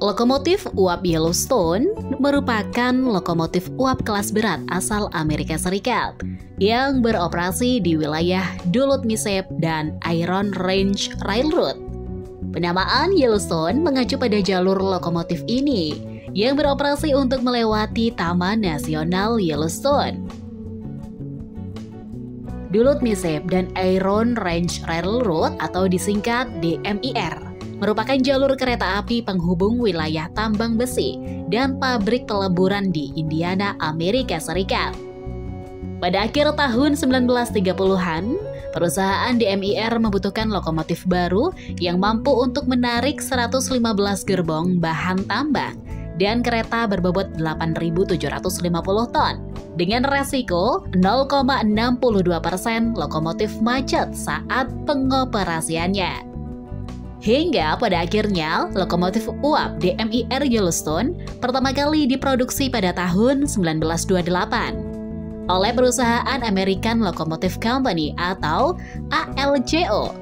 Lokomotif uap Yellowstone merupakan lokomotif uap kelas berat asal Amerika Serikat yang beroperasi di wilayah Duluth, Mississippi dan Iron Range Railroad. Penamaan Yellowstone mengacu pada jalur lokomotif ini yang beroperasi untuk melewati Taman Nasional Yellowstone. Duluth, Mississippi dan Iron Range Railroad atau disingkat DMIR merupakan jalur kereta api penghubung wilayah tambang besi dan pabrik peleburan di Indiana, Amerika Serikat. Pada akhir tahun 1930-an, perusahaan DMIR membutuhkan lokomotif baru yang mampu untuk menarik 115 gerbong bahan tambang dan kereta berbobot 8.750 ton. Dengan resiko 0,62% lokomotif macet saat pengoperasiannya. Hingga pada akhirnya, lokomotif uap DMIR Yellowstone pertama kali diproduksi pada tahun 1928 oleh perusahaan American Locomotive Company atau ALCO.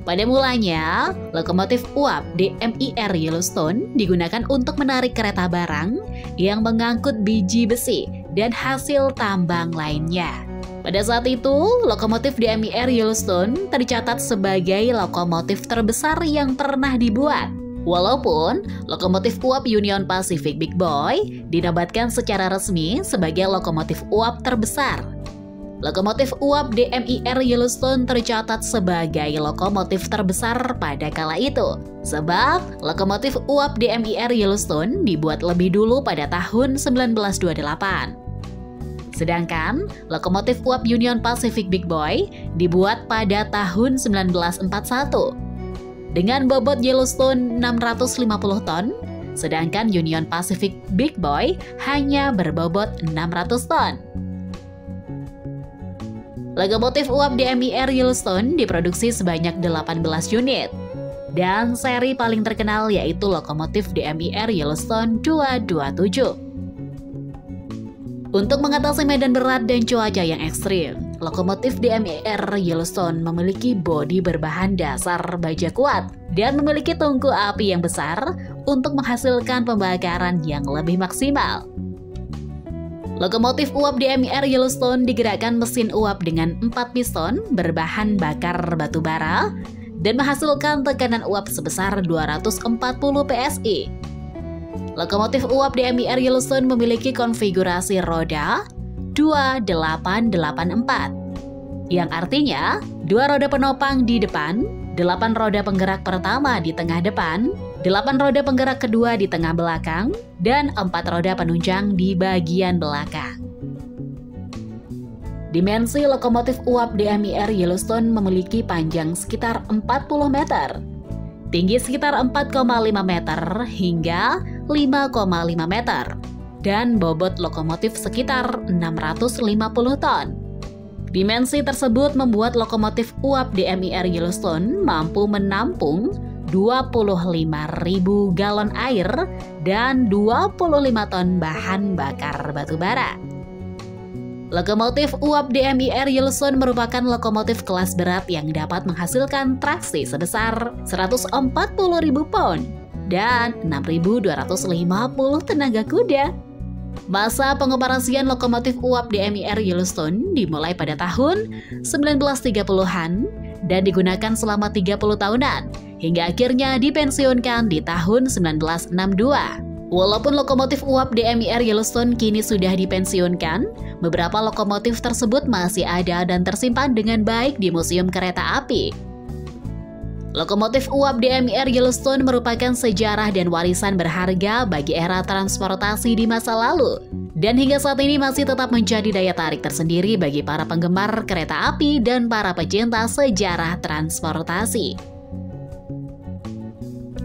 Pada mulanya, lokomotif uap DMIR Yellowstone digunakan untuk menarik kereta barang yang mengangkut biji besi dan hasil tambang lainnya. Pada saat itu, lokomotif DMIR Yellowstone tercatat sebagai lokomotif terbesar yang pernah dibuat. Walaupun lokomotif uap Union Pacific Big Boy dinobatkan secara resmi sebagai lokomotif uap terbesar. Lokomotif uap DMIR Yellowstone tercatat sebagai lokomotif terbesar pada kala itu, sebab lokomotif uap DMIR Yellowstone dibuat lebih dulu pada tahun 1928. Sedangkan lokomotif uap Union Pacific Big Boy dibuat pada tahun 1941 dengan bobot Yellowstone 650 ton, sedangkan Union Pacific Big Boy hanya berbobot 600 ton. Lokomotif uap DMIR Yellowstone diproduksi sebanyak 18 unit, dan seri paling terkenal yaitu lokomotif DMIR Yellowstone 227. Untuk mengatasi medan berat dan cuaca yang ekstrim, lokomotif DMIR Yellowstone memiliki bodi berbahan dasar baja kuat dan memiliki tungku api yang besar untuk menghasilkan pembakaran yang lebih maksimal. Lokomotif uap DMIR Yellowstone digerakkan mesin uap dengan 4 piston berbahan bakar batu bara dan menghasilkan tekanan uap sebesar 240 PSI. Lokomotif uap DMIR Yellowstone memiliki konfigurasi roda 2884, yang artinya 2 roda penopang di depan, 8 roda penggerak pertama di tengah depan, 8 roda penggerak kedua di tengah belakang, dan 4 roda penunjang di bagian belakang. Dimensi lokomotif uap DMIR Yellowstone memiliki panjang sekitar 40 meter, tinggi sekitar 4,5 meter hingga 5,5 meter, dan bobot lokomotif sekitar 650 ton. Dimensi tersebut membuat lokomotif uap DMIR Yellowstone mampu menampung 25.000 galon air dan 25 ton bahan bakar batu bara. Lokomotif uap DMIR Yellowstone merupakan lokomotif kelas berat yang dapat menghasilkan traksi sebesar 140.000 pound dan 6.250 tenaga kuda. Masa pengoperasian lokomotif uap DMIR Yellowstone dimulai pada tahun 1930-an dan digunakan selama 30 tahunan hingga akhirnya dipensiunkan di tahun 1962. Walaupun lokomotif uap DMIR Yellowstone kini sudah dipensiunkan, beberapa lokomotif tersebut masih ada dan tersimpan dengan baik di Museum Kereta Api. Lokomotif uap DMIR Yellowstone merupakan sejarah dan warisan berharga bagi era transportasi di masa lalu, dan hingga saat ini masih tetap menjadi daya tarik tersendiri bagi para penggemar kereta api dan para pecinta sejarah transportasi.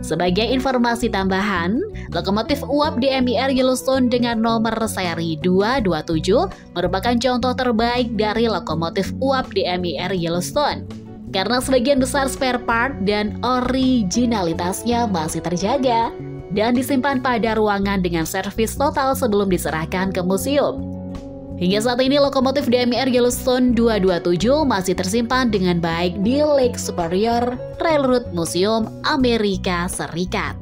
Sebagai informasi tambahan, lokomotif uap DMIR Yellowstone dengan nomor seri 227 merupakan contoh terbaik dari lokomotif uap DMIR Yellowstone, karena sebagian besar spare part dan originalitasnya masih terjaga dan disimpan pada ruangan dengan servis total sebelum diserahkan ke museum. Hingga saat ini lokomotif DMIR Yellowstone 227 masih tersimpan dengan baik di Lake Superior Railroad Museum, Amerika Serikat.